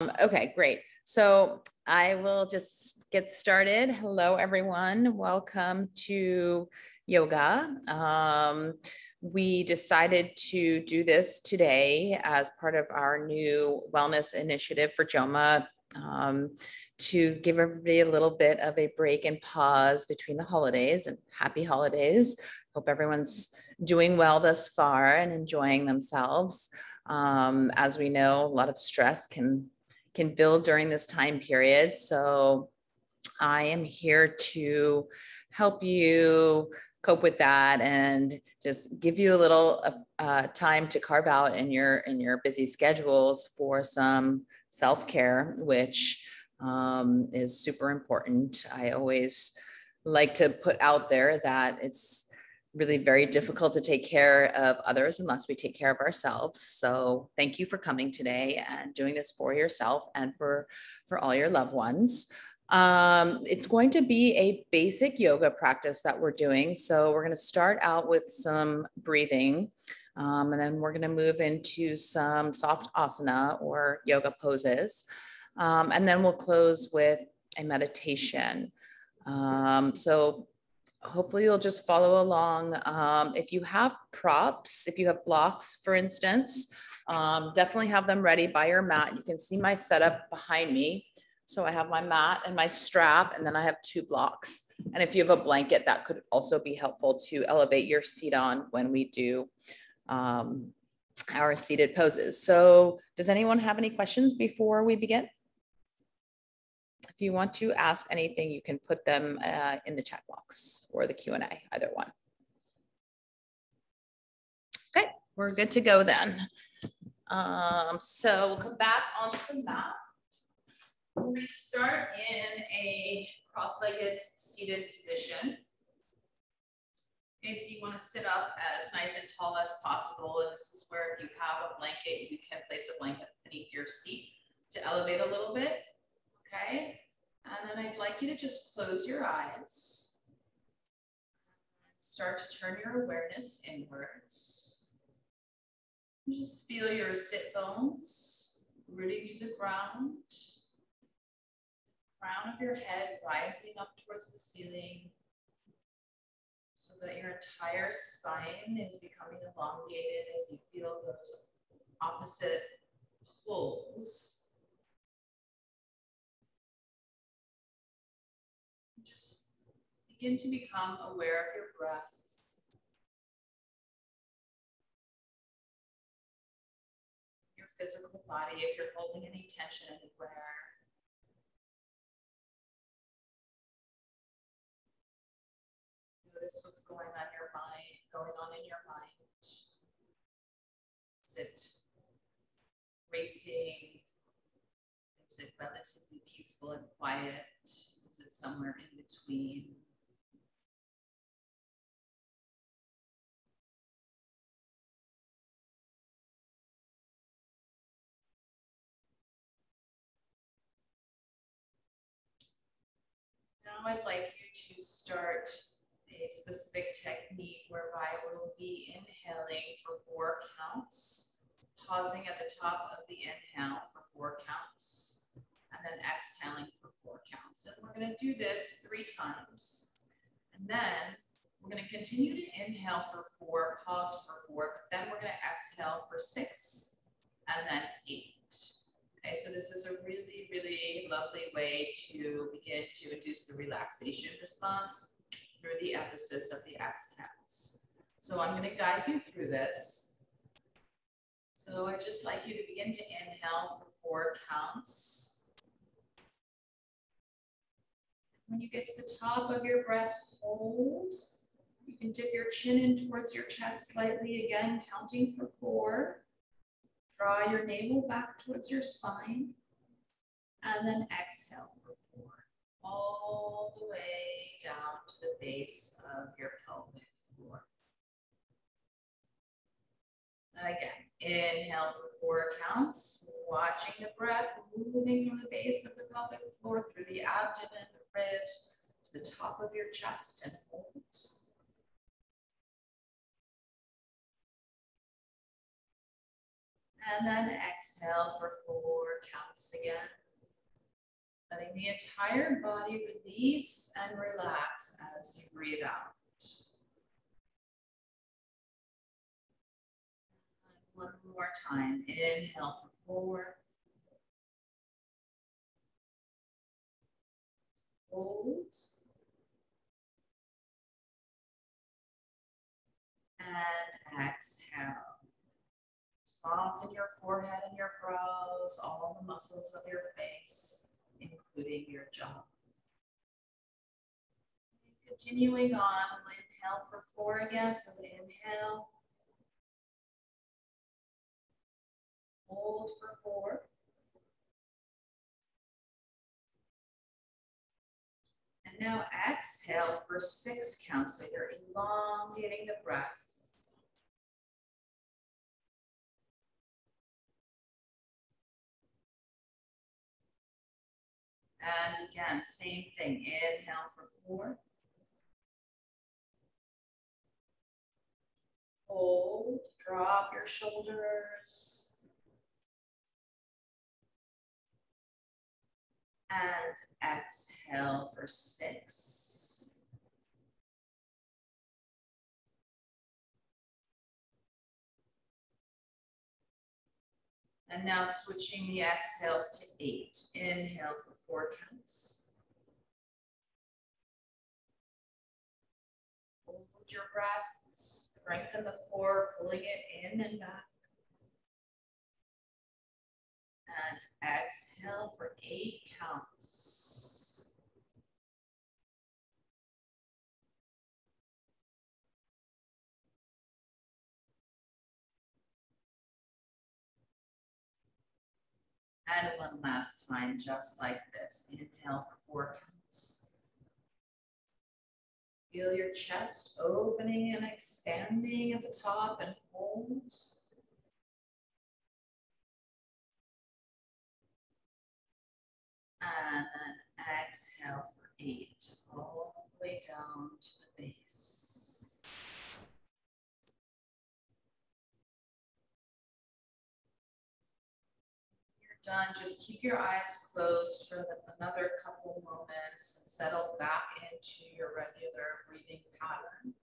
Okay, great. So I will just get started. Hello, everyone. Welcome to yoga. We decided to do this today as part of our new wellness initiative for JOMA, to give everybody a little bit of a break and pause between the holidays, and happy holidays. Hope everyone's doing well thus far and enjoying themselves. As we know, a lot of stress can build during this time period. So I am here to help you cope with that and just give you a little time to carve out in your busy schedules for some self-care, which is super important. I always like to put out there that it's really very difficult to take care of others unless we take care of ourselves. So thank you for coming today and doing this for yourself and for all your loved ones. It's going to be a basic yoga practice that we're doing. So we're going to start out with some breathing, and then we're going to move into some soft asana or yoga poses. And then we'll close with a meditation. So hopefully you'll just follow along. If you have props, if you have blocks, for instance, definitely have them ready by your mat. You can see my setup behind me. So I have my mat and my strap, and then I have 2 blocks. And if you have a blanket, that could also be helpful to elevate your seat on when we do our seated poses. So does anyone have any questions before we begin? If you want to ask anything, you can put them in the chat box or the Q&A, either one. Okay, we're good to go then. So we'll come back onto the mat. We're going to start in a cross-legged seated position. Okay, so you want to sit up as nice and tall as possible. And this is where if you have a blanket, you can place a blanket beneath your seat to elevate a little bit. Okay, and then I'd like you to just close your eyes. Start to turn your awareness inwards. Just feel your sit bones rooting to the ground. Crown of your head rising up towards the ceiling so that your entire spine is becoming elongated as you feel those opposite pulls. Just begin to become aware of your breath. Your physical body, if you're holding any tension anywhere. Notice what's going on in your mind. Is it racing? Is it relatively peaceful and quiet? Is it somewhere in between? Now I'd like you to start a specific technique whereby we'll be inhaling for 4 counts, pausing at the top of the inhale for 4 counts, and then exhaling for 4 counts. And we're going to do this 3 times. And then we're going to continue to inhale for 4, pause for 4, but then we're going to exhale for 6 and then 8. Okay, so this is a really, really lovely way to begin to induce the relaxation response through the emphasis of the exhales. So I'm going to guide you through this. So I'd just like you to begin to inhale for 4 counts. When you get to the top of your breath, hold. You can dip your chin in towards your chest slightly, again, counting for 4. Draw your navel back towards your spine, and then exhale for 4. All the way down to the base of your pelvic floor. And again, inhale for 4 counts, watching the breath moving from the base of the pelvic floor through the abdomen, the ribs, to the top of your chest, and hold. And then exhale for 4 counts again. Letting the entire body release and relax as you breathe out. And one more time. Inhale for 4. Hold. And exhale. Soften your forehead and your brows, all the muscles of your face, including your jaw. Continuing on, we'll inhale for 4 again. So inhale. Hold for 4. And now exhale for 6 counts. So you're elongating the breath. And again, same thing. Inhale for 4. Hold, drop your shoulders. And exhale for 6. And now switching the exhales to 8. Inhale for 4 counts. Hold your breath, strengthen the core, pulling it in and back. And exhale for 8 counts. And one last time, just like this. Inhale for 4 counts. Feel your chest opening and expanding at the top and hold. And then exhale for 8, all the way down to the base. You're done. Just keep your eyes closed for another couple moments and settle back into your regular breathing pattern.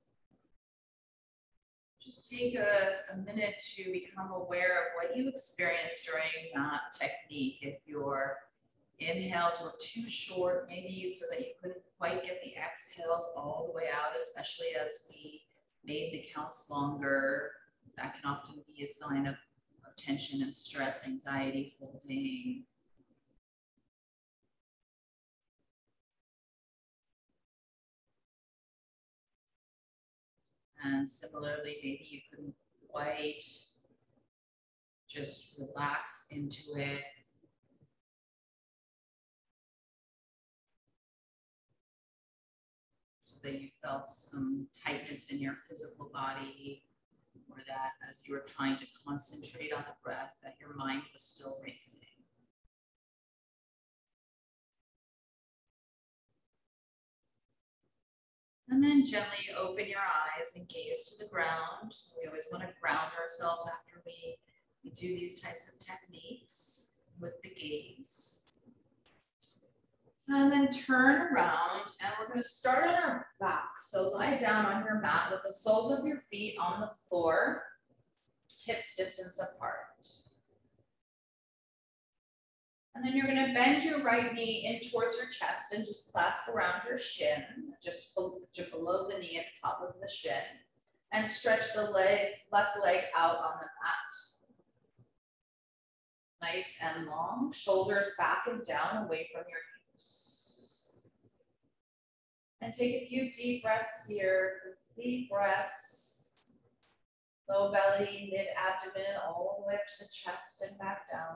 Just take a minute to become aware of what you experienced during that technique. If your inhales were too short, maybe so that you couldn't quite get the exhales all the way out, especially as we made the counts longer. That can often be a sign of tension and stress, anxiety, holding. And similarly, maybe you couldn't quite just relax into it. So that you felt some tightness in your physical body, or that as you were trying to concentrate on the breath, that your mind was still racing. And then gently open your eyes and gaze to the ground. So we always want to ground ourselves after we do these types of techniques with the gaze. And then turn around, and we're going to start on our back. So lie down on your mat with the soles of your feet on the floor, hips distance apart. And then you're going to bend your right knee in towards your chest and just clasp around your shin, just below the knee at the top of the shin, and stretch the left leg out on the mat. Nice and long, shoulders back and down away from your hips. And take a few deep breaths here, complete breaths. Low belly, mid-abdomen, all the way up to the chest and back down.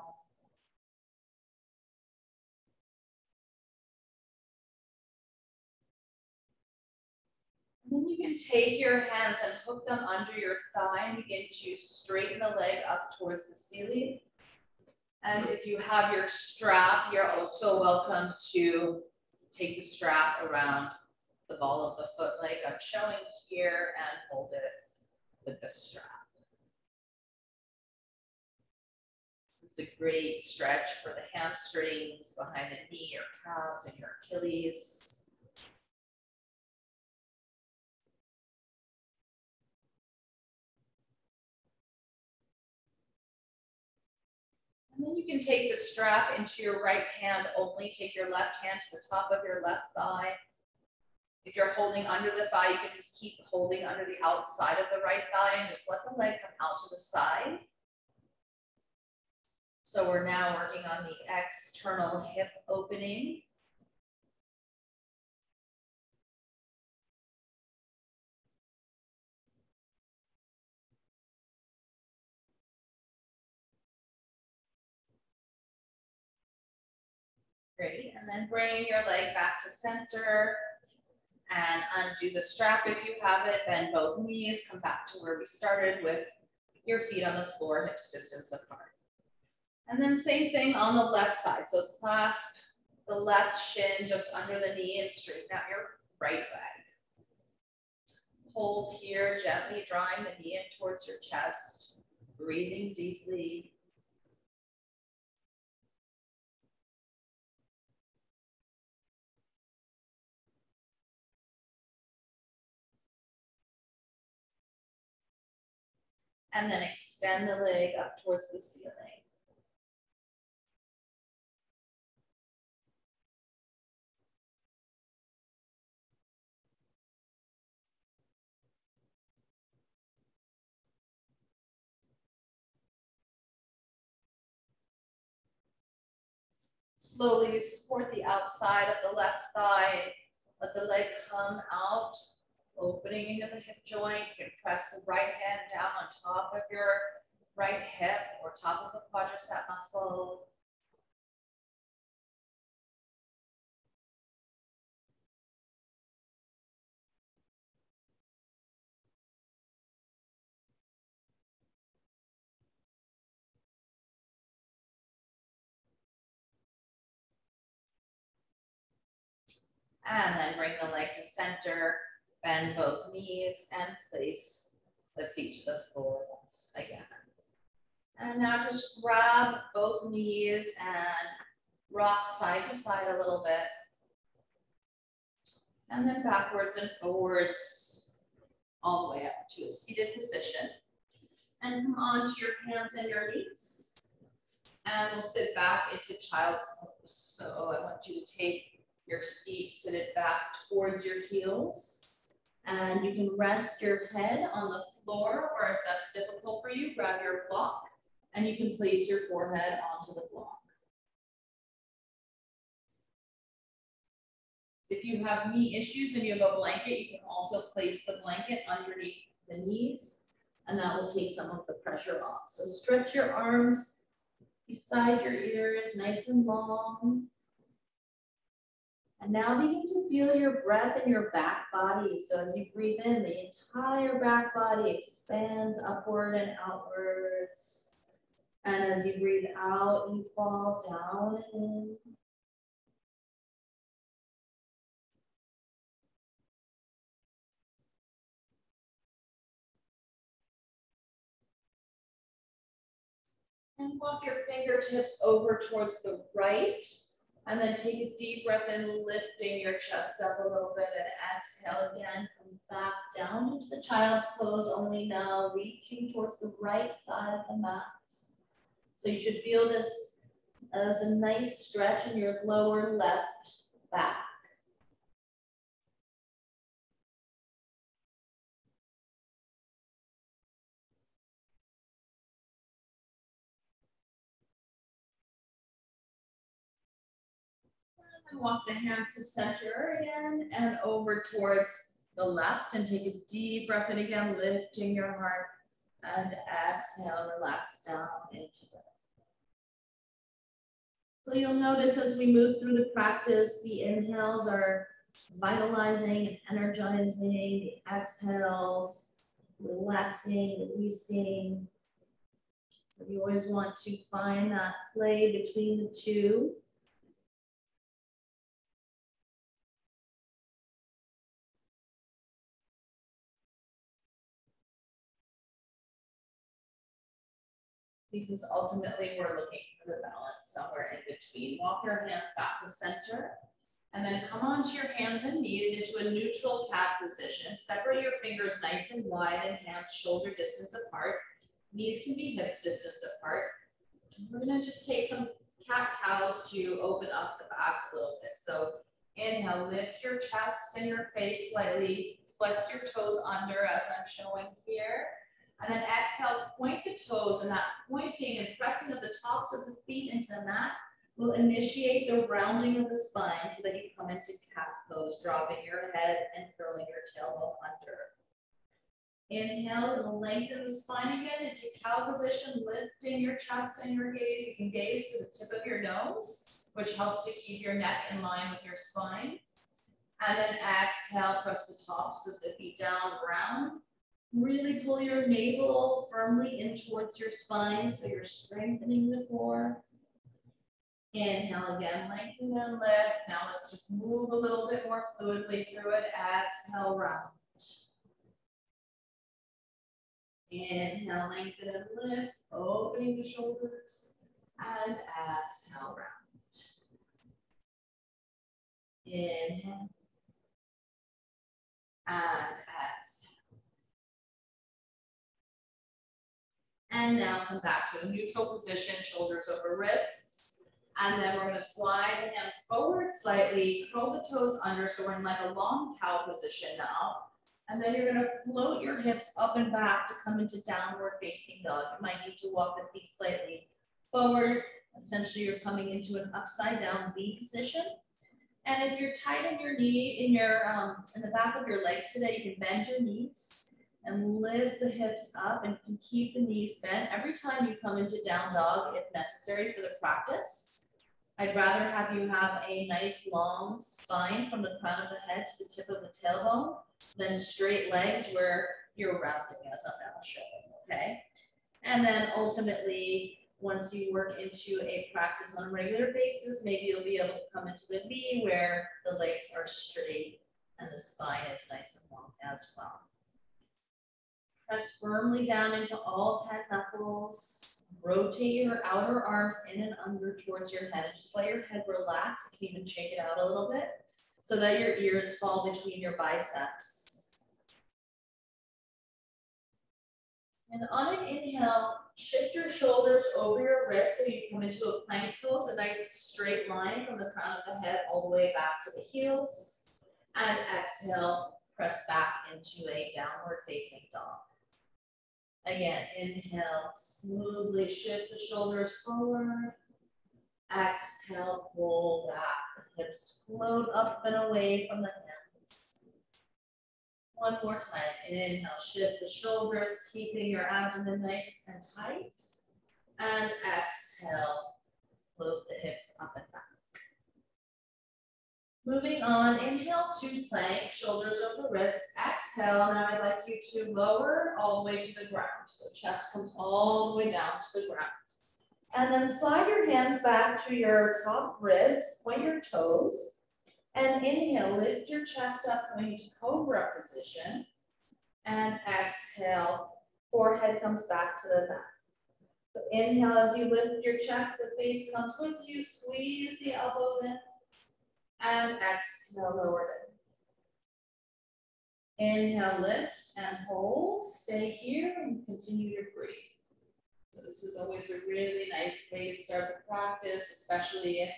And then you can take your hands and hook them under your thigh and begin to straighten the leg up towards the ceiling. And if you have your strap, you're also welcome to take the strap around the ball of the foot like I'm showing here and hold it with the strap. It's a great stretch for the hamstrings, behind the knee, your calves, and your Achilles. And then you can take the strap into your right hand only. Take your left hand to the top of your left thigh. If you're holding under the thigh, you can just keep holding under the outside of the right thigh and just let the leg come out to the side. So we're now working on the external hip opening. Great, and then bring your leg back to center and undo the strap if you have it. Bend both knees, come back to where we started with your feet on the floor, hips distance apart. And then same thing on the left side. So clasp the left shin just under the knee and straighten out your right leg. Hold here, gently drawing the knee in towards your chest, breathing deeply. And then extend the leg up towards the ceiling. Slowly support the outside of the left thigh. Let the leg come out, opening into the hip joint. You can press the right hand down on top of your right hip or top of the quadricep muscle. And then bring the leg to center, bend both knees, and place the feet to the floor once again. And now just grab both knees and rock side to side a little bit. And then backwards and forwards, all the way up to a seated position. And come onto your hands and your knees. And we'll sit back into child's pose. So I want you to take your seat, sit it back towards your heels. And you can rest your head on the floor, or if that's difficult for you, grab your block and you can place your forehead onto the block. If you have knee issues and you have a blanket, you can also place the blanket underneath the knees, and that will take some of the pressure off. So stretch your arms beside your ears, nice and long. And now begin to feel your breath in your back body. So as you breathe in, the entire back body expands upward and outwards. And as you breathe out, you fall down and in. And walk your fingertips over towards the right. And then take a deep breath in, lifting your chest up a little bit, and exhale again. Come back down into the child's pose, only now reaching towards the right side of the mat. So you should feel this as a nice stretch in your lower left back. And walk the hands to center again and over towards the left, and take a deep breath in again, lifting your heart, and exhale, relax down into it. So you'll notice as we move through the practice, the inhales are vitalizing and energizing, the exhales, relaxing, releasing. So you always want to find that play between the two. Because ultimately we're looking the balance, somewhere in between. Walk your hands back to center. And then come onto your hands and knees into a neutral cat position. Separate your fingers nice and wide and hands shoulder distance apart. Knees can be hips distance apart. We're gonna just take some cat-cows to open up the back a little bit. So inhale, lift your chest and your face slightly. Flex your toes under as I'm showing here. And then exhale, point the toes, and that pointing and pressing of the tops of the feet into the mat will initiate the rounding of the spine so that you come into cat pose, dropping your head and curling your tailbone under. Inhale, and lengthen the spine again into cow position, lifting your chest and your gaze. You can gaze to the tip of your nose, which helps to keep your neck in line with your spine. And then exhale, press the tops of the feet down, round. Really pull your navel firmly in towards your spine so you're strengthening the core. Inhale again, lengthen and lift. Now let's just move a little bit more fluidly through it. Exhale, round. Inhale, lengthen and lift, opening the shoulders, and exhale, round. Inhale, and exhale. And now come back to a neutral position, shoulders over wrists. And then we're going to slide the hands forward slightly, curl the toes under, so we're in like a long cow position now. And then you're going to float your hips up and back to come into downward facing dog. You might need to walk the feet slightly forward. Essentially, you're coming into an upside down V position. And if you're tight in your knee, in the back of your legs today, you can bend your knees and lift the hips up and keep the knees bent every time you come into down dog if necessary for the practice. I'd rather have you have a nice long spine from the crown of the head to the tip of the tailbone than straight legs where you're rounding as I'm now showing, okay? And then ultimately, once you work into a practice on a regular basis, maybe you'll be able to come into the V where the legs are straight and the spine is nice and long as well. Press firmly down into all 10 knuckles. Rotate your outer arms in and under towards your head. And just let your head relax. You can even shake it out a little bit so that your ears fall between your biceps. And on an inhale, shift your shoulders over your wrists so you come into a plank pose, a nice straight line from the crown of the head all the way back to the heels. And exhale, press back into a downward facing dog. Again, inhale, smoothly shift the shoulders forward. Exhale, pull back. The hips float up and away from the hands. One more time. Inhale, shift the shoulders, keeping your abdomen nice and tight. And exhale, float the hips up and back. Moving on, inhale to plank, shoulders over wrists. Exhale, now I'd like you to lower all the way to the ground. So chest comes all the way down to the ground. And then slide your hands back to your top ribs, point your toes. And inhale, lift your chest up, going to Cobra position. And exhale, forehead comes back to the back. So inhale, as you lift your chest, the face comes with you, squeeze the elbows in. And exhale, lower down. Inhale, lift and hold. Stay here and continue to breathe. So this is always a really nice way to start the practice, especially if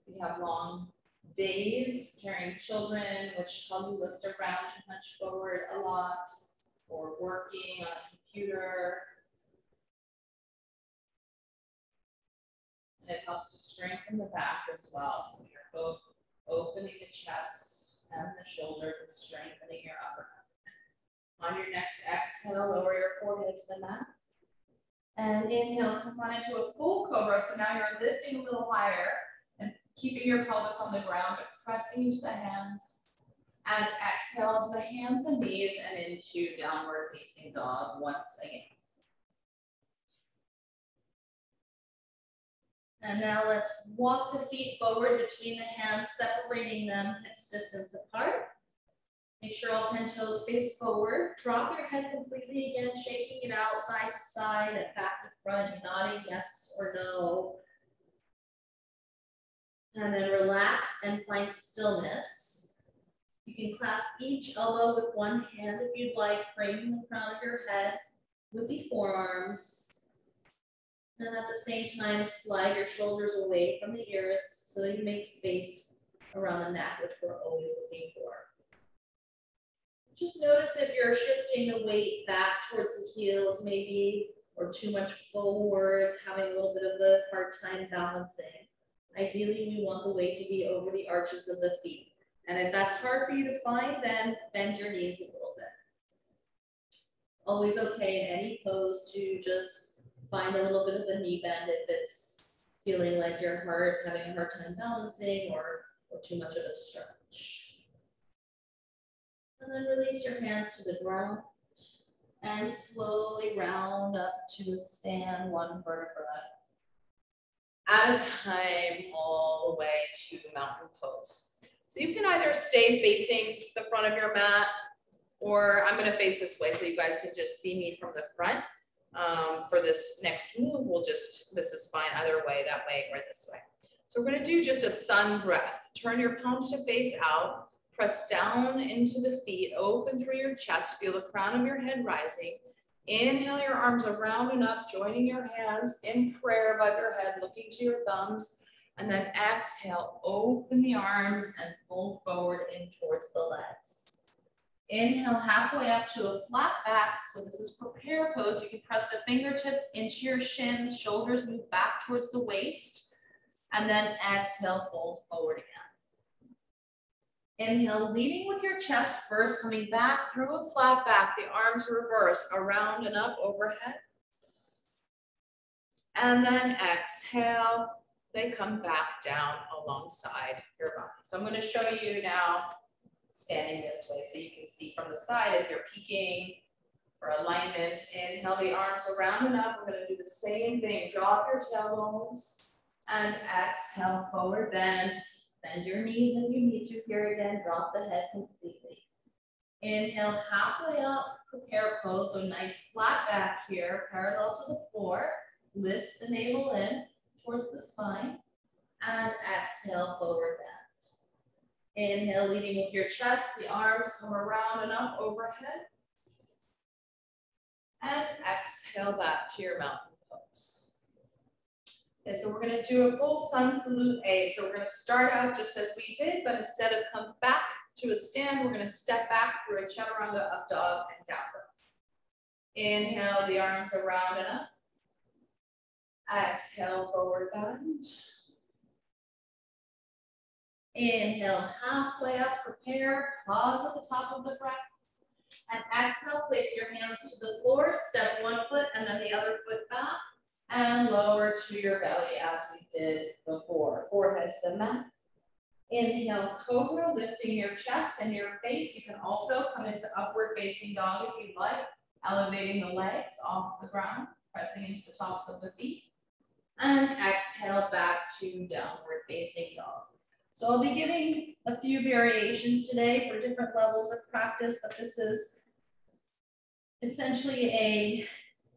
we have long days carrying children, which causes us to round and hunch forward a lot, or working on a computer. And it helps to strengthen the back as well. So you're both opening the chest and the shoulders and strengthening your upper back. On your next exhale, lower your forehead to the mat. And inhale, come on into a full cobra. So now you're lifting a little higher and keeping your pelvis on the ground, but pressing into the hands. And exhale to the hands and knees and into downward facing dog once again. And now let's walk the feet forward between the hands, separating them hips distance apart. Make sure all 10 toes face forward. Drop your head completely again, shaking it out side to side and back to front, nodding yes or no. And then relax and find stillness. You can clasp each elbow with one hand if you'd like, framing the crown of your head with the forearms. And at the same time, slide your shoulders away from the ears so you make space around the neck, which we're always looking for. Just notice if you're shifting the weight back towards the heels maybe, or too much forward, having a little bit of a hard time balancing. Ideally, we want the weight to be over the arches of the feet. And if that's hard for you to find, then bend your knees a little bit. Always okay in any pose to just find a little bit of a knee bend if it's feeling like your heart having a hard time balancing or too much of a stretch. And then release your hands to the ground and slowly round up to a stand, one vertebra at a time, all the way to mountain pose. So you can either stay facing the front of your mat, or I'm going to face this way so you guys can just see me from the front. For this next move, this is fine either way, that way or this way. So we're going to do just a sun breath. Turn your palms to face out, press down into the feet, open through your chest, feel the crown of your head rising. Inhale your arms around and up, joining your hands in prayer above your head, looking to your thumbs. And then exhale, open the arms and fold forward in towards the legs. Inhale halfway up to a flat back. So this is prepare pose. You can press the fingertips into your shins, shoulders move back towards the waist. And then exhale, fold forward again. Inhale, leading with your chest first, coming back through a flat back, the arms reverse, around and up overhead. And then exhale, they come back down alongside your body. So I'm going to show you now standing this way so you can see from the side if you're peeking for alignment. Inhale the arms around and up. We're going to do the same thing. Drop your tailbones and exhale, forward bend. Bend your knees if you need to here again. Drop the head completely. Inhale halfway up, prepare pose. So nice flat back here, parallel to the floor. Lift the navel in towards the spine. And exhale, forward bend. Inhale, leading with your chest. The arms come around and up overhead. And exhale back to your mountain pose. Okay, so we're going to do a full sun salute A. So we're going to start out just as we did, but instead of come back to a stand, we're going to step back through a chaturanga, up dog, and down dog. Inhale the arms around and up. Exhale, forward bend. Inhale, halfway up, prepare, pause at the top of the breath. And exhale, place your hands to the floor, step one foot and then the other foot back. And lower to your belly as we did before. Forehead to the mat. Inhale, Cobra, lifting your chest and your face. You can also come into upward facing dog if you'd like, elevating the legs off the ground, pressing into the tops of the feet. And exhale back to downward facing dog. So I'll be giving a few variations today for different levels of practice, but this is essentially a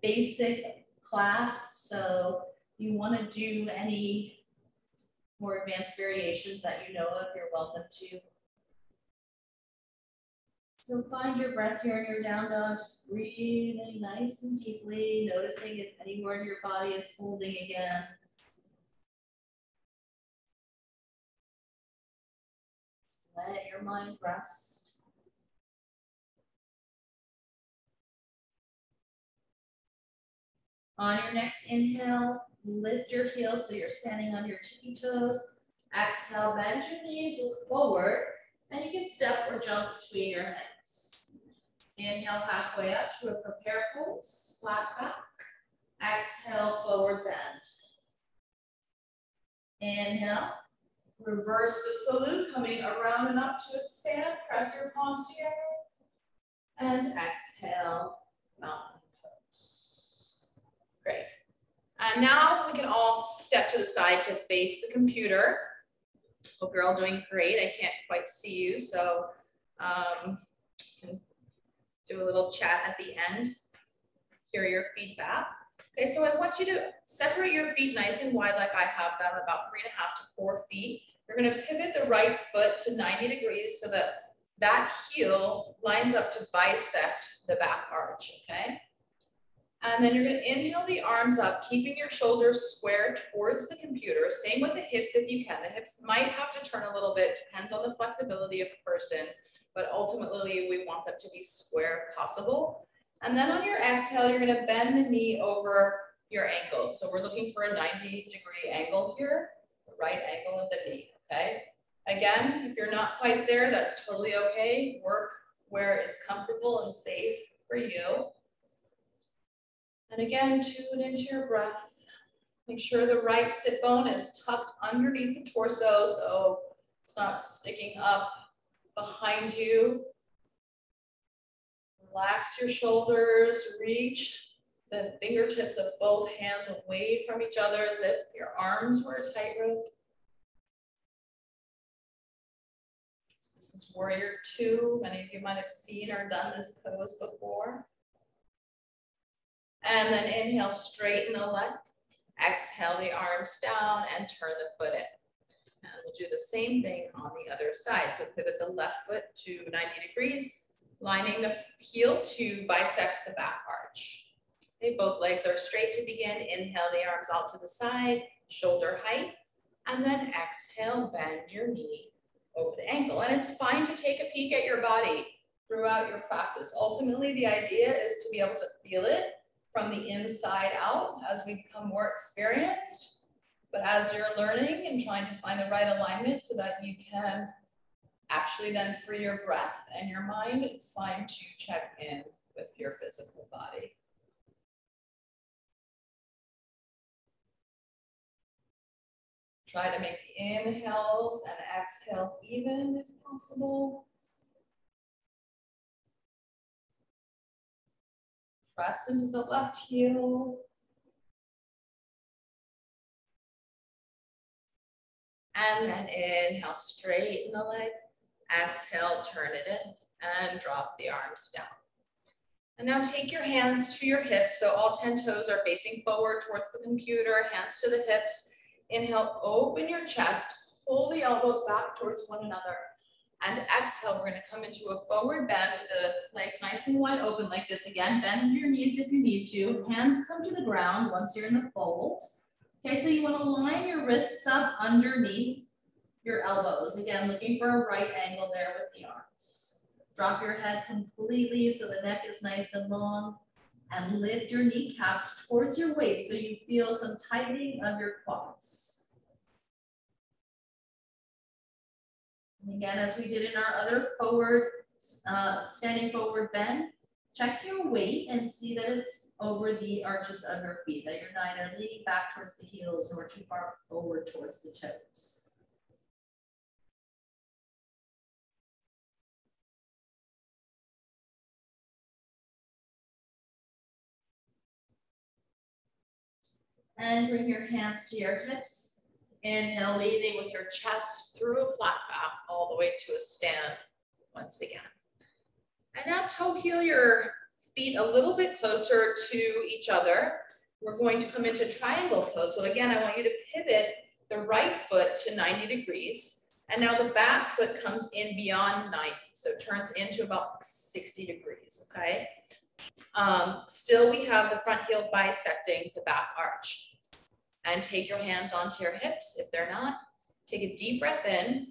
basic class, so you want to do any more advanced variations that you know of, you're welcome to. So find your breath here in your down dog, just breathing nice and deeply, noticing if anywhere in your body is folding again. Let your mind rest. On your next inhale, lift your heels so you're standing on your tippy toes. Exhale, bend your knees, look forward, and you can step or jump between your hands. Inhale halfway up to a prepare pose, flat back. Exhale, forward bend. Inhale, reverse the salute, coming around and up to a stand. Press your palms together. And exhale, mountain pose. Great. And now we can all step to the side to face the computer. Hope you're all doing great. I can't quite see you, so can do a little chat at the end, hear your feedback. Okay, so I want you to separate your feet nice and wide like I have them, about 3.5 to 4 feet. You're gonna pivot the right foot to 90 degrees so that that heel lines up to bisect the back arch, okay? And then you're gonna inhale the arms up, keeping your shoulders square towards the computer. Same with the hips if you can. The hips might have to turn a little bit, depends on the flexibility of the person, but ultimately we want them to be square if possible. And then on your exhale, you're gonna bend the knee over your ankle. So we're looking for a 90-degree angle here, the right angle of the knee, okay? Again, if you're not quite there, that's totally okay. Work where it's comfortable and safe for you. And again, tune into your breath. Make sure the right sit bone is tucked underneath the torso so it's not sticking up behind you. Relax your shoulders, reach the fingertips of both hands away from each other as if your arms were a tightrope. This is Warrior 2. Many of you might have seen or done this pose before. And then inhale, straighten the leg. Exhale the arms down and turn the foot in. And we'll do the same thing on the other side. So pivot the left foot to 90 degrees, lining the heel to bisect the back arch. Okay, both legs are straight to begin. Inhale the arms out to the side, shoulder height, and then exhale, bend your knee over the ankle. And it's fine to take a peek at your body throughout your practice. Ultimately, the idea is to be able to feel it from the inside out as we become more experienced. But as you're learning and trying to find the right alignment so that you can actually then free your breath and your mind, it's fine to check in with your physical body. Try to make the inhales and exhales even if possible. Press into the left heel. And then inhale, straighten the leg. Exhale, turn it in and drop the arms down. And now take your hands to your hips. So all 10 toes are facing forward towards the computer, hands to the hips. Inhale, open your chest, pull the elbows back towards one another. And exhale, we're gonna come into a forward bend with the legs nice and wide open like this. Again, bend your knees if you need to. Hands come to the ground once you're in the fold. Okay, so you wanna line your wrists up underneath your elbows. Again, looking for a right angle there with the arms. Drop your head completely so the neck is nice and long. And lift your kneecaps towards your waist so you feel some tightening of your quads. And again, as we did in our other forward, standing forward bend, check your weight and see that it's over the arches of your feet, that you're neither leaning back towards the heels nor too far forward towards the toes. And bring your hands to your hips. Inhale, leading with your chest through a flat back all the way to a stand once again. And now toe heel your feet a little bit closer to each other. We're going to come into triangle pose. So again, I want you to pivot the right foot to 90 degrees. And now the back foot comes in beyond 90. So it turns into about 60 degrees, okay? Still, we have the front heel bisecting the back arch. And take your hands onto your hips if they're not. Take a deep breath in.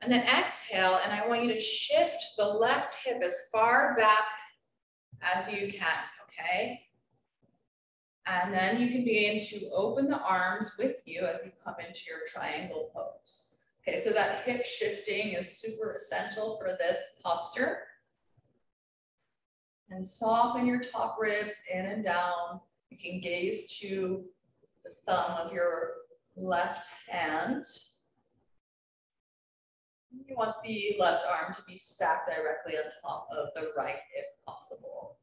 And then exhale, and I want you to shift the left hip as far back as you can, okay? And then you can begin to open the arms with you as you come into your triangle pose. Okay, so that hip shifting is super essential for this posture. And soften your top ribs in and down. You can gaze to the thumb of your left hand. You want the left arm to be stacked directly on top of the right if possible.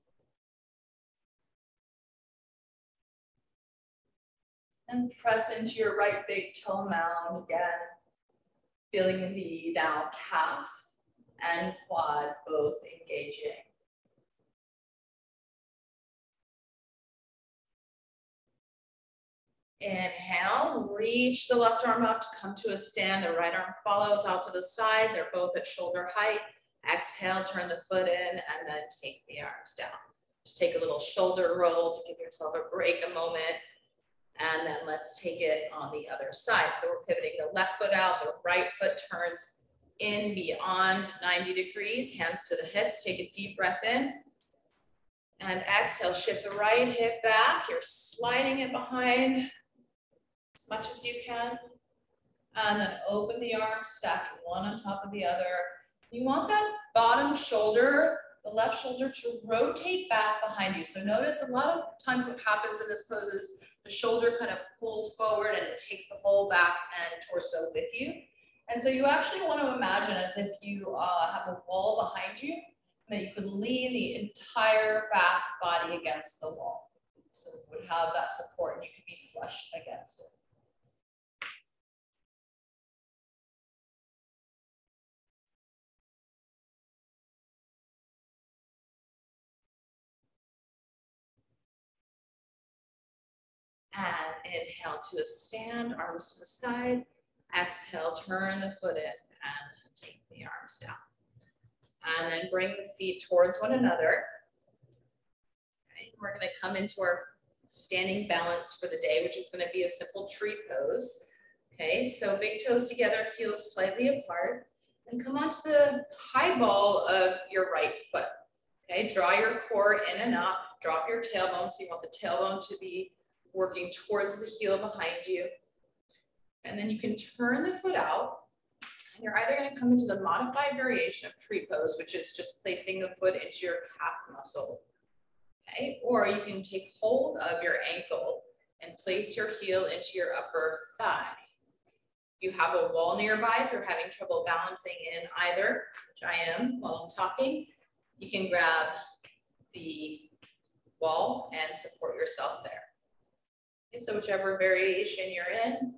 And press into your right big toe mound again, feeling the now calf and quad both engaging. Inhale, reach the left arm out to come to a stand. The right arm follows out to the side. They're both at shoulder height. Exhale, turn the foot in, and then take the arms down. Just take a little shoulder roll to give yourself a break, a moment. And then let's take it on the other side. So we're pivoting the left foot out, the right foot turns in beyond 90 degrees, hands to the hips. Take a deep breath in. And exhale, shift the right hip back. You're sliding it behind as much as you can. And then open the arms, stacking one on top of the other. You want that bottom shoulder, the left shoulder, to rotate back behind you. So notice a lot of times what happens in this pose is the shoulder kind of pulls forward and it takes the whole back and torso with you. And so you actually want to imagine as if you have a wall behind you, and that you could lean the entire back body against the wall. So it would have that support and you could be flush against it. And inhale to a stand, arms to the side. Exhale, turn the foot in and take the arms down. And then bring the feet towards one another. Okay, we're going to come into our standing balance for the day, which is going to be a simple tree pose. Okay, so big toes together, heels slightly apart, and come onto the high ball of your right foot. Okay, draw your core in and up, drop your tailbone, so you want the tailbone to be working towards the heel behind you. And then you can turn the foot out, and you're either going to come into the modified variation of tree pose, which is just placing the foot into your calf muscle. Okay, or you can take hold of your ankle and place your heel into your upper thigh. If you have a wall nearby, if you're having trouble balancing in either, which I am while I'm talking, you can grab the wall and support yourself there. Okay, so whichever variation you're in,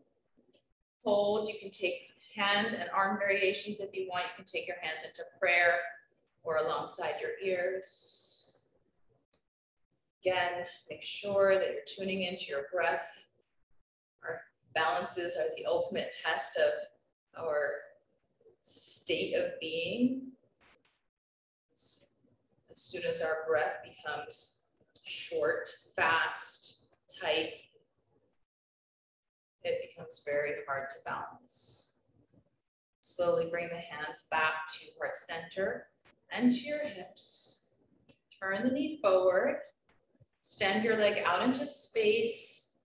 hold. You can take hand and arm variations if you want. You can take your hands into prayer or alongside your ears. Again, make sure that you're tuning into your breath. Our balances are the ultimate test of our state of being. As soon as our breath becomes short, fast, tight, it becomes very hard to balance. Slowly bring the hands back to heart center and to your hips. Turn the knee forward. Extend your leg out into space.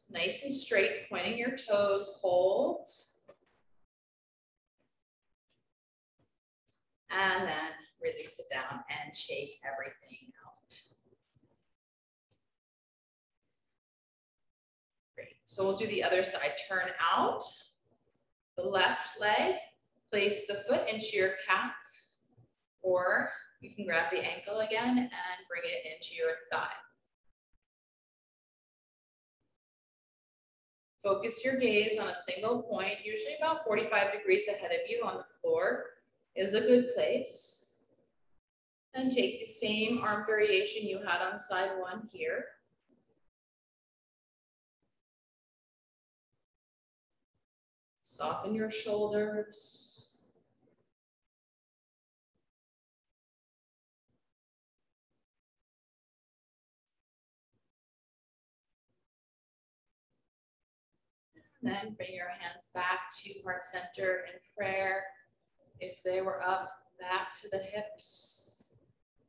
Nice and straight, pointing your toes. Hold. And then release it down and shake everything out. Great. So we'll do the other side. Turn out the left leg. Place the foot into your calf, or you can grab the ankle again and bring it into your thigh. Focus your gaze on a single point, usually about 45 degrees ahead of you on the floor is a good place. And take the same arm variation you had on side one here. Soften your shoulders. And then bring your hands back to heart center in prayer. If they were up, back to the hips.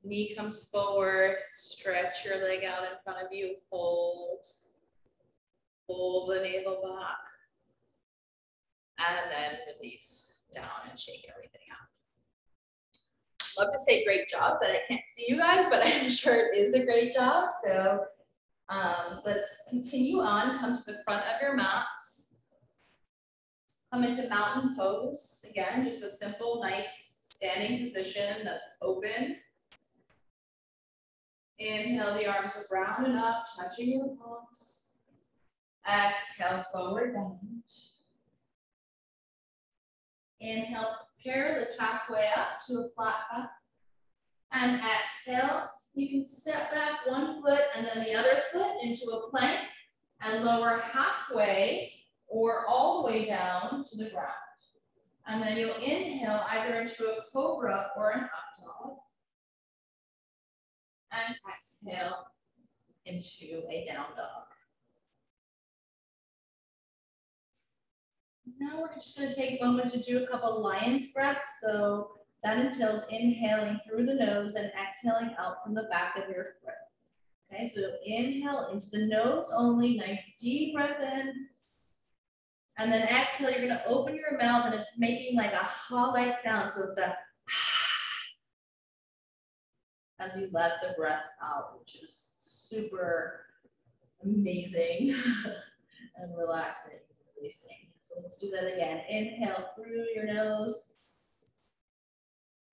Knee comes forward, stretch your leg out in front of you, hold. Pull the navel back. And then release down and shake everything out. Love to say great job, but I can't see you guys, but I'm sure it is a great job. So let's continue on. Come to the front of your mats. Come into mountain pose. Again, just a simple, nice standing position that's open. Inhale, the arms are round and up, touching your palms. Exhale, forward bend. Inhale, prepare, lift halfway up to a flat back. And exhale, you can step back one foot and then the other foot into a plank and lower halfway or all the way down to the ground. And then you'll inhale either into a cobra or an up dog. And exhale into a down dog. Now we're just going to take a moment to do a couple lion's breaths. So that entails inhaling through the nose and exhaling out from the back of your throat. Okay, so inhale into the nose only, nice deep breath in. And then exhale, you're going to open your mouth and it's making like a ha-like sound. So it's a as you let the breath out, which is super amazing and relaxing, releasing. So let's do that again. Inhale through your nose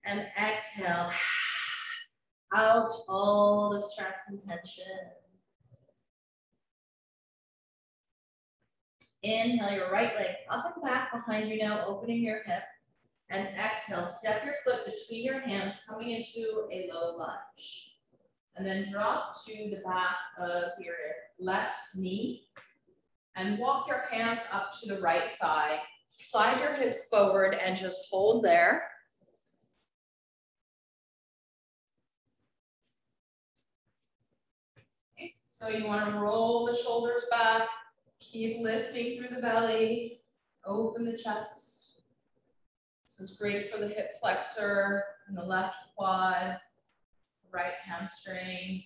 and exhale out all the stress and tension. Inhale your right leg up and back behind you now, opening your hip. And exhale, step your foot between your hands, coming into a low lunge. And then drop to the back of your left knee. And walk your hands up to the right thigh. Slide your hips forward and just hold there. Okay, so you want to roll the shoulders back. Keep lifting through the belly. Open the chest. This is great for the hip flexor and the left quad, right hamstring.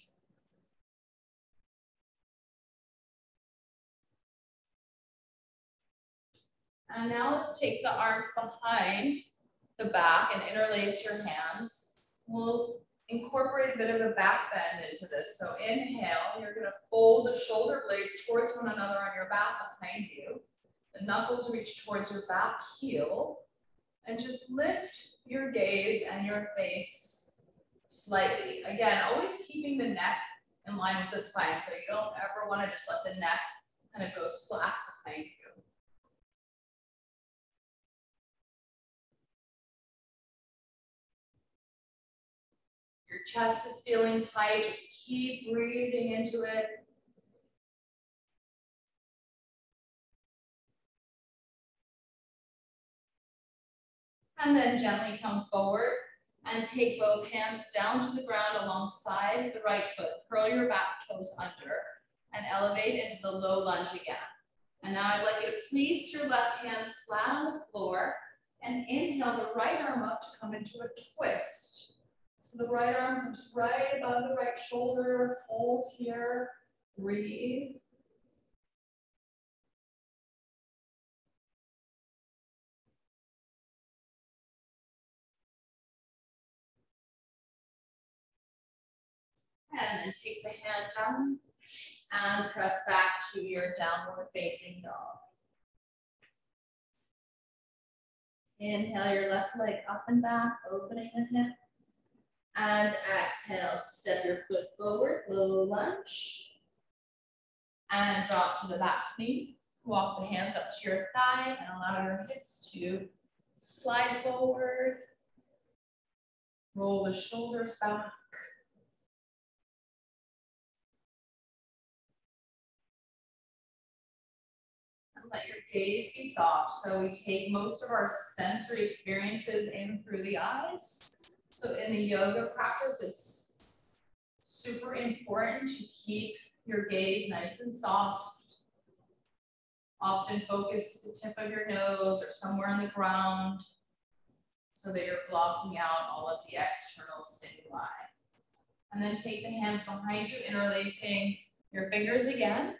And now let's take the arms behind the back and interlace your hands. We'll incorporate a bit of a back bend into this. So inhale, you're going to fold the shoulder blades towards one another on your back behind you. The knuckles reach towards your back heel. And just lift your gaze and your face slightly. Again, always keeping the neck in line with the spine, so you don't ever want to just let the neck kind of go slack behind you. Your chest is feeling tight, just keep breathing into it. And then gently come forward and take both hands down to the ground alongside the right foot. Curl your back toes under and elevate into the low lunge again. And now I'd like you to place your left hand flat on the floor and inhale the right arm up to come into a twist. So the right arm comes right above the right shoulder. Hold here, breathe. And then take the hand down and press back to your downward facing dog. Inhale your left leg up and back, opening the hip. And exhale, step your foot forward, low lunge. And drop to the back knee. Walk the hands up to your thigh and allow your hips to slide forward. Roll the shoulders back. Let your gaze be soft. So we take most of our sensory experiences in through the eyes. So in the yoga practice, it's super important to keep your gaze nice and soft. Often focus the tip of your nose or somewhere on the ground so that you're blocking out all of the external stimuli. And then take the hands behind you, interlacing your fingers again.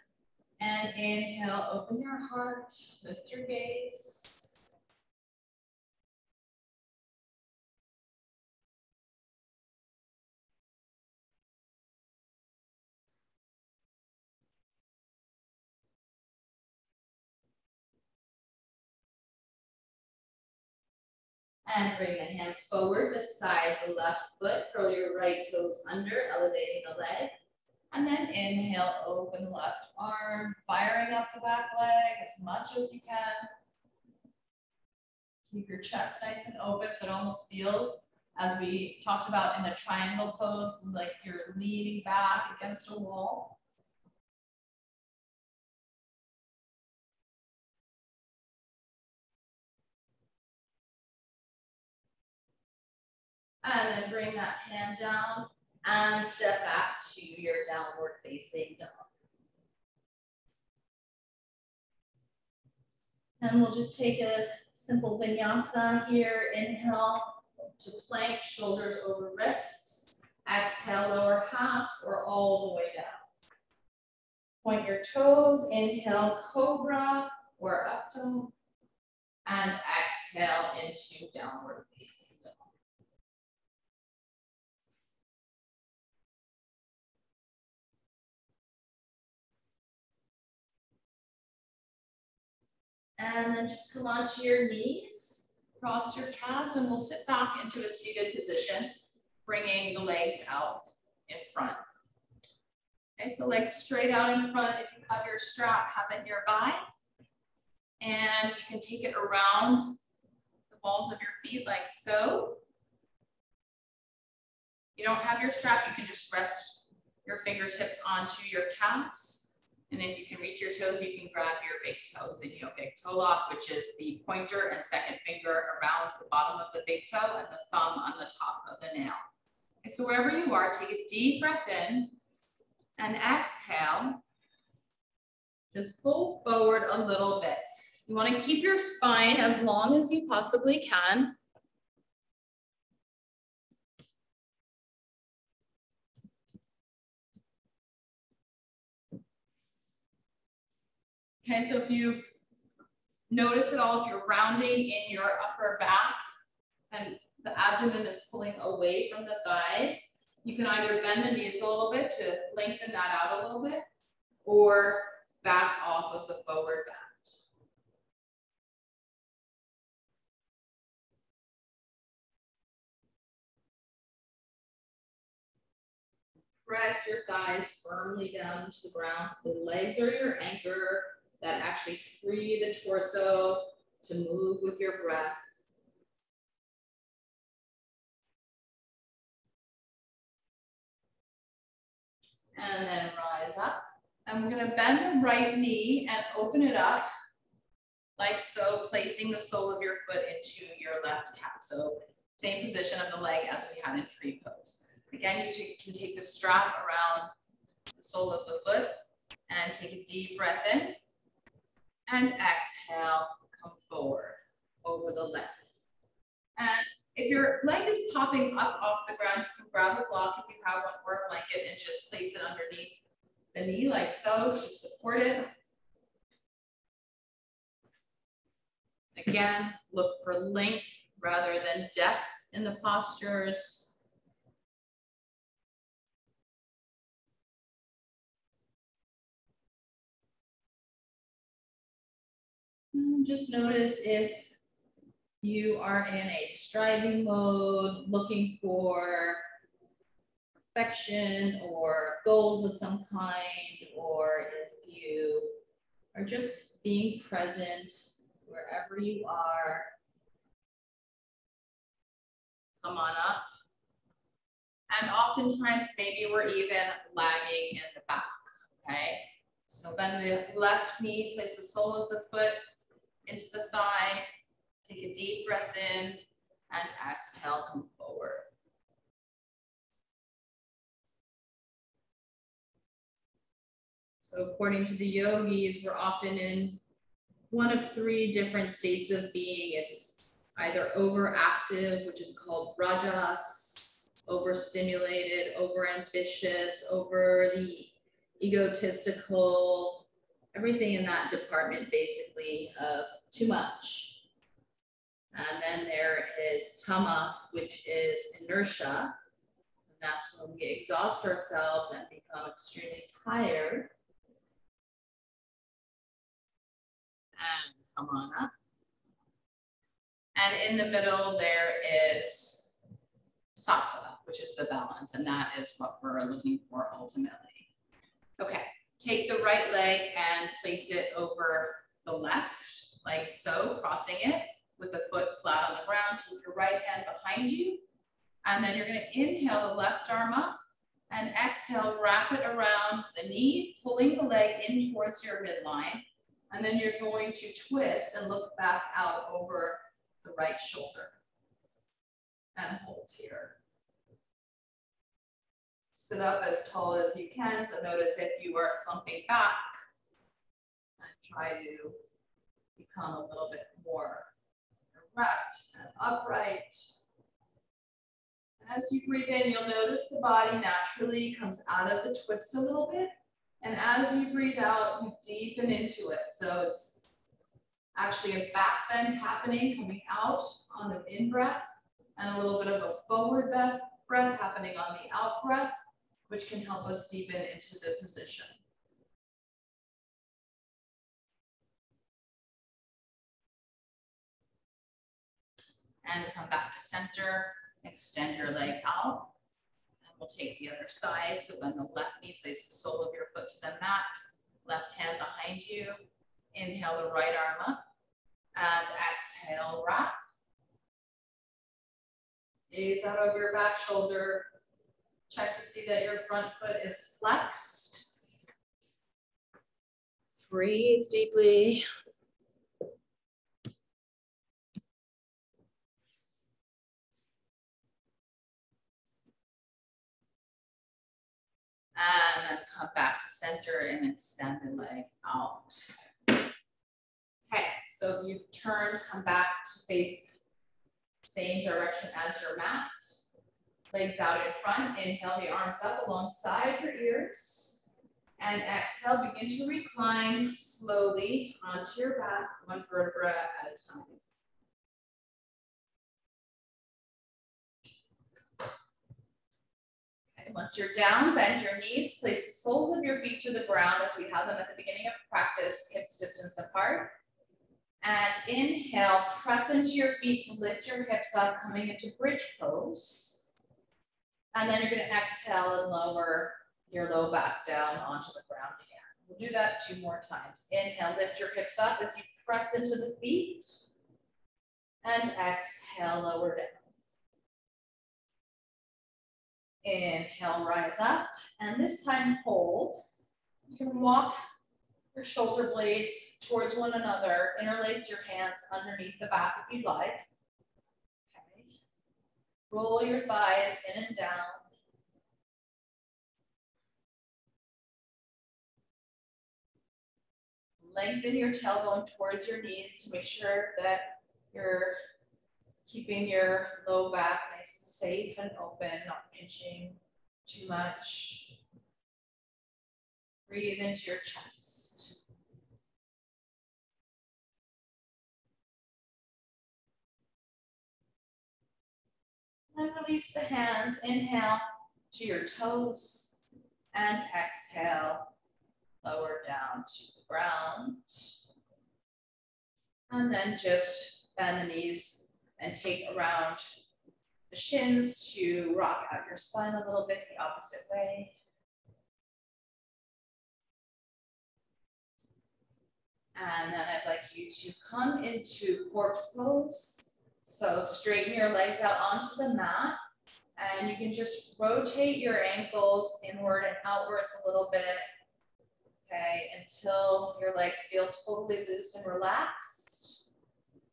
And inhale, open your heart, lift your gaze. And bring the hands forward, beside the left foot, curl your right toes under, elevating the leg. And then inhale, open the left arm, firing up the back leg as much as you can. Keep your chest nice and open so it almost feels, as we talked about in the triangle pose, like you're leaning back against a wall. And then bring that hand down and step back to your downward facing dog. And we'll just take a simple vinyasa here. Inhale to plank, shoulders over wrists. Exhale, lower half or all the way down. Point your toes, inhale, Cobra or up dog. And exhale into downward facing dog. And then just come onto your knees, cross your calves, and we'll sit back into a seated position, bringing the legs out in front. Okay, so legs straight out in front. If you have your strap, have it nearby. And you can take it around the balls of your feet like so. If you don't have your strap, you can just rest your fingertips onto your calves. And if you can reach your toes, you can grab your big toes in yogic toe lock, which is the pointer and second finger around the bottom of the big toe and the thumb on the top of the nail. And so wherever you are, take a deep breath in and exhale. Just fold forward a little bit. You want to keep your spine as long as you possibly can. Okay, so if you notice at all, if you're rounding in your upper back and the abdomen is pulling away from the thighs, you can either bend the knees a little bit to lengthen that out a little bit or back off of the forward bend. Press your thighs firmly down into the ground so the legs are your anchor that actually free the torso to move with your breath. And then rise up. And we're going to bend the right knee and open it up like so, placing the sole of your foot into your left calf. So same position of the leg as we had in tree pose. Again, you can take the strap around the sole of the foot and take a deep breath in and exhale, come forward over the leg. And if your leg is popping up off the ground, you can grab a block if you have one or a blanket and just place it underneath the knee like so to support it. Again, look for length rather than depth in the postures. Just notice if you are in a striving mode, looking for perfection or goals of some kind, or if you are just being present wherever you are. Come on up. And oftentimes, maybe we're even lagging in the back, okay? So bend the left knee, place the sole of the foot into the thigh, take a deep breath in, and exhale, come forward. So according to the yogis, we're often in one of three different states of being. It's either overactive, which is called rajas, overstimulated, overambitious, overly egotistical, everything in that department basically of too much. And then there is tamas, which is inertia. And that's when we exhaust ourselves and become extremely tired. And come on up. And in the middle, there is sattva, which is the balance. And that is what we're looking for ultimately. Okay, take the right leg and place it over the left, like so, crossing it with the foot flat on the ground. Take your right hand behind you. And then you're going to inhale the left arm up and exhale, wrap it around the knee, pulling the leg in towards your midline. And then you're going to twist and look back out over the right shoulder. and hold here. Sit up as tall as you can. So notice if you are slumping back and try to become a little bit more erect and upright. As you breathe in, you'll notice the body naturally comes out of the twist a little bit. And as you breathe out, you deepen into it. So it's actually a back bend happening, coming out on the in breath, and a little bit of a forward breath happening on the out breath, which can help us deepen into the position. And come back to center, extend your leg out. We'll take the other side. So bend the left knee, place the sole of your foot to the mat, left hand behind you. Inhale the right arm up and exhale, wrap. Gaze out over your back shoulder. Check to see that your front foot is flexed. Breathe deeply. And then come back to center and extend the leg out. Okay, so if you've turned, come back to face same direction as your mat. Legs out in front. Inhale the arms up alongside your ears. And exhale, begin to recline slowly onto your back, one vertebra at a time. Once you're down, bend your knees, place the soles of your feet to the ground as we have them at the beginning of practice, hips distance apart. And inhale, press into your feet to lift your hips up, coming into bridge pose. And then you're going to exhale and lower your low back down onto the ground again. We'll do that 2 more times. Inhale, lift your hips up as you press into the feet. And exhale, lower down. Inhale, rise up, and this time hold. You can walk your shoulder blades towards one another, interlace your hands underneath the back if you'd like. Okay. Roll your thighs in and down. Lengthen your tailbone towards your knees to make sure that you're keeping your low back nice and safe and open, not pinching too much. Breathe into your chest. Then release the hands. Inhale to your toes and exhale, lower down to the ground. And then just bend the knees and take around the shins to rock out your spine a little bit the opposite way. And then I'd like you to come into corpse pose. So straighten your legs out onto the mat. And you can just rotate your ankles inward and outwards a little bit. Okay, until your legs feel totally loose and relaxed.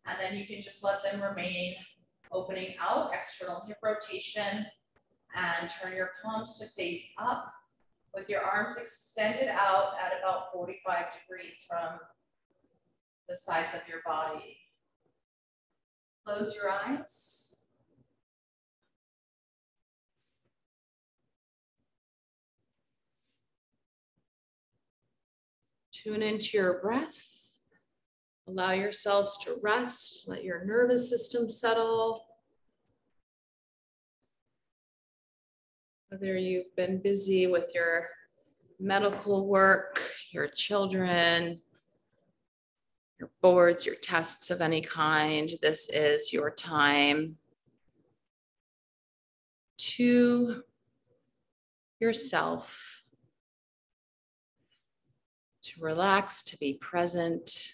And then you can just let them remain opening out, external hip rotation, and turn your palms to face up with your arms extended out at about 45 degrees from the sides of your body. Close your eyes. Tune into your breath. Allow yourselves to rest. Let your nervous system settle. Whether you've been busy with your medical work, your children, your boards, your tests of any kind, this is your time to yourself, to relax, to be present,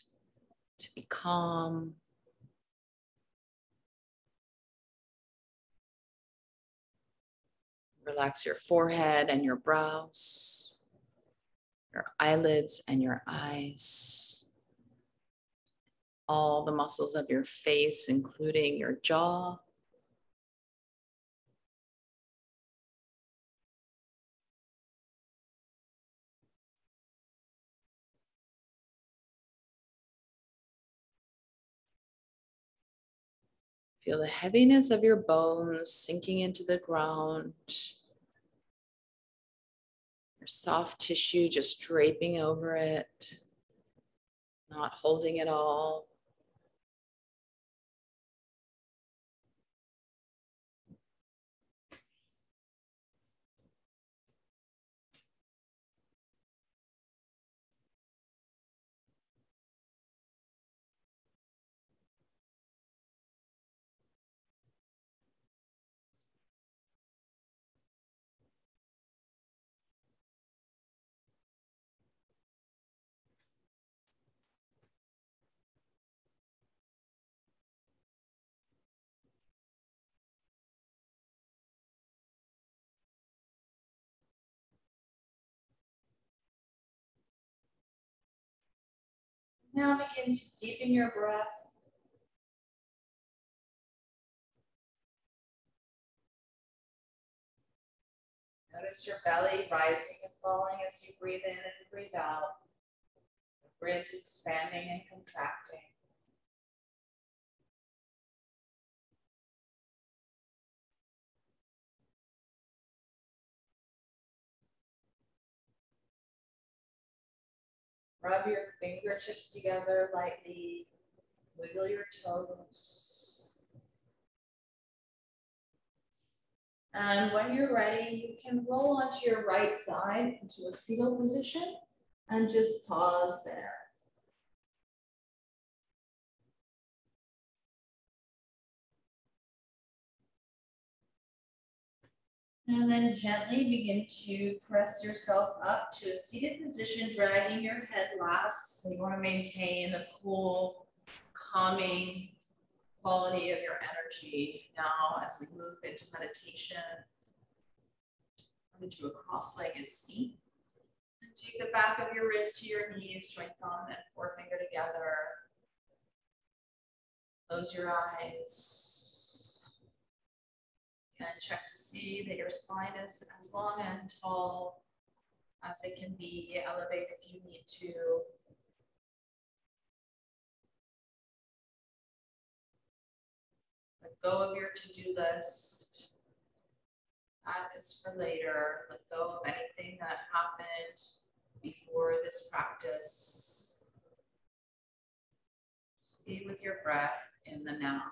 to be calm. Relax your forehead and your brows, your eyelids and your eyes, all the muscles of your face, including your jaw, Feel the heaviness of your bones sinking into the ground. Your soft tissue just draping over it, not holding it all. Now begin to deepen your breath. Notice your belly rising and falling as you breathe in and breathe out. The ribs expanding and contracting. Rub your fingertips together lightly. Wiggle your toes. And when you're ready, you can roll onto your right side into a fetal position and just pause there. And then gently begin to press yourself up to a seated position, dragging your head last. So you want to maintain the cool, calming quality of your energy. Now, as we move into meditation, I'm going to do a cross-legged seat. And take the back of your wrist to your knees, join thumb and forefinger together. Close your eyes. And check to see that your spine is as long and tall as it can be. Elevate if you need to. Let go of your to-do list. That is for later. Let go of anything that happened before this practice. Just be with your breath in the now.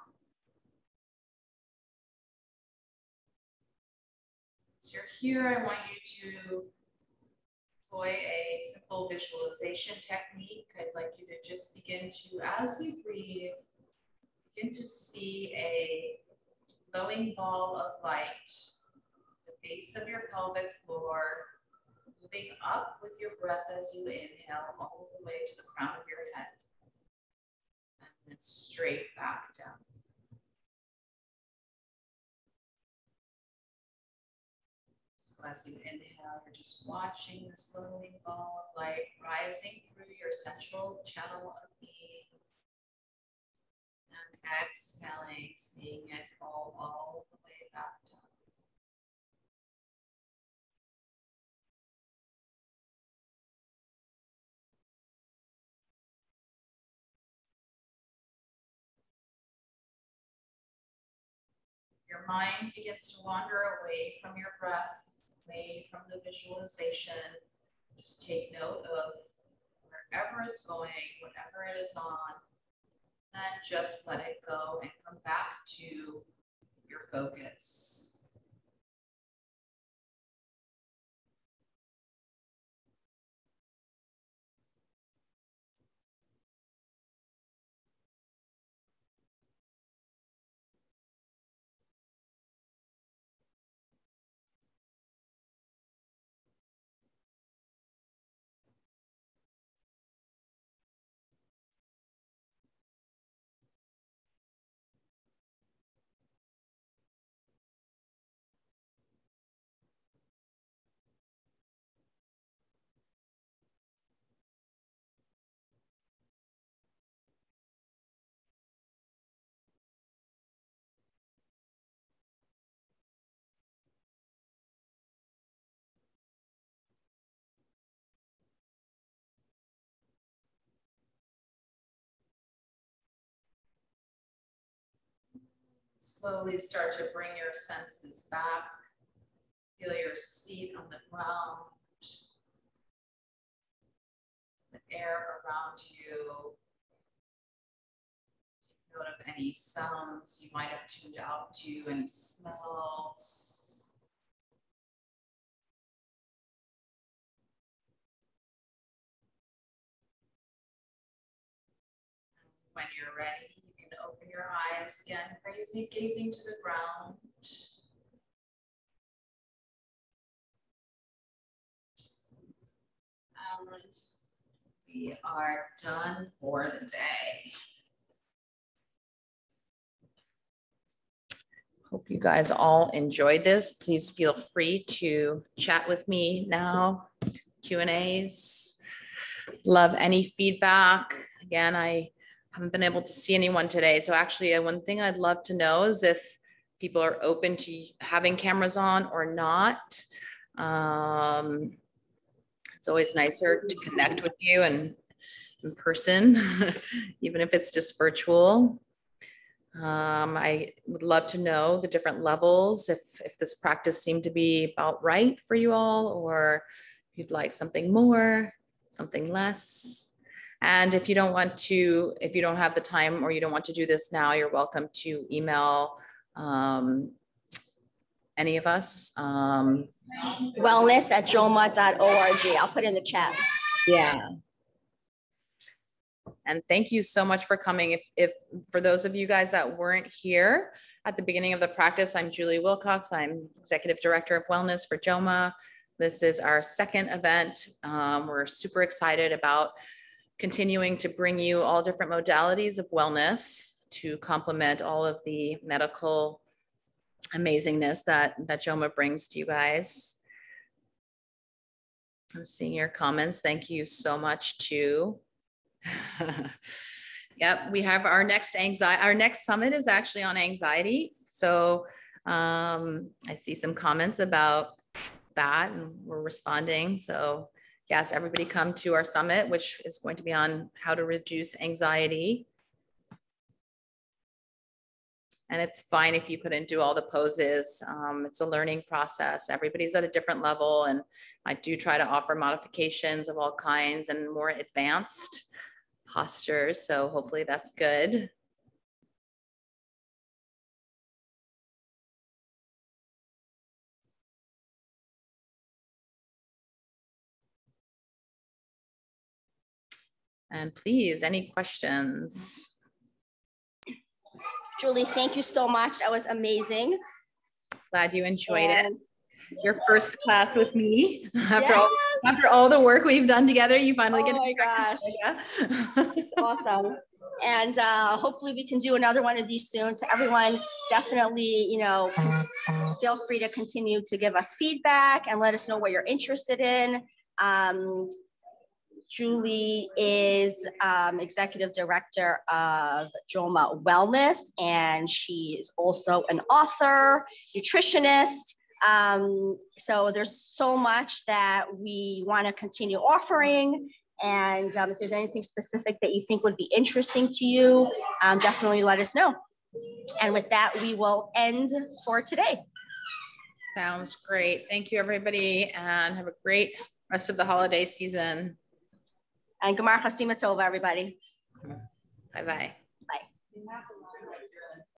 Once you're here, I want you to employ a simple visualization technique. I'd like you to just begin to, as you breathe, begin to see a glowing ball of light at the base of your pelvic floor, moving up with your breath as you inhale all the way to the crown of your head, and then straight back down. So as you inhale, you're just watching this glowing ball of light rising through your central channel of being, and exhaling, seeing it fall all the way back down. Your mind begins to wander away from your breath, away from the visualization. Just take note of wherever it's going, whatever it is on, and just let it go and come back to your focus. Slowly start to bring your senses back. Feel your seat on the ground. The air around you. Note of any sounds you might have tuned out to, any smells. When you're ready, you can open your eyes again, gazing to the ground. And we are done for the day. Hope you guys all enjoyed this. Please feel free to chat with me now, Q&As. Love any feedback. Again, I haven't been able to see anyone today. So actually, one thing I'd love to know is if people are open to having cameras on or not. It's always nicer to connect with you and in person, even if it's just virtual. I would love to know the different levels, if this practice seemed to be about right for you all, or if you'd like something more, something less. And if you don't want to, if you don't have the time or you don't want to do this now, you're welcome to email any of us. wellness@joma.org. I'll put in the chat. Yeah. And thank you so much for coming. If for those of you guys that weren't here at the beginning of the practice, I'm Julie Wilcox. I'm Executive Director of Wellness for JOMA. This is our second event. We're super excited about continuing to bring you all different modalities of wellness to complement all of the medical amazingness that JOMA brings to you guys. I'm seeing your comments. Thank you so much too. Yep, we have our next summit is actually on anxiety. So I see some comments about that and we're responding. So yes, everybody come to our summit, which is going to be on how to reduce anxiety. And it's fine if you couldn't do all the poses. It's a learning process. Everybody's at a different level. And I do try to offer modifications of all kinds and more advanced postures. So hopefully that's good. And please, any questions? Julie, thank you so much. That was amazing. Glad you enjoyed it. Your first class with me after all the work we've done together. You finally get to practice. Awesome. And hopefully we can do another one of these soon. So everyone definitely, feel free to continue to give us feedback and let us know what you're interested in. Julie is Executive Director of JOMA Wellness, and she is also an author, nutritionist. So there's so much that we want to continue offering. And if there's anything specific that you think would be interesting to you, definitely let us know. And with that, we will end for today. Sounds great. Thank you, everybody, and have a great rest of the holiday season. And Gamar Chasima Tova, everybody. Bye-bye. Bye.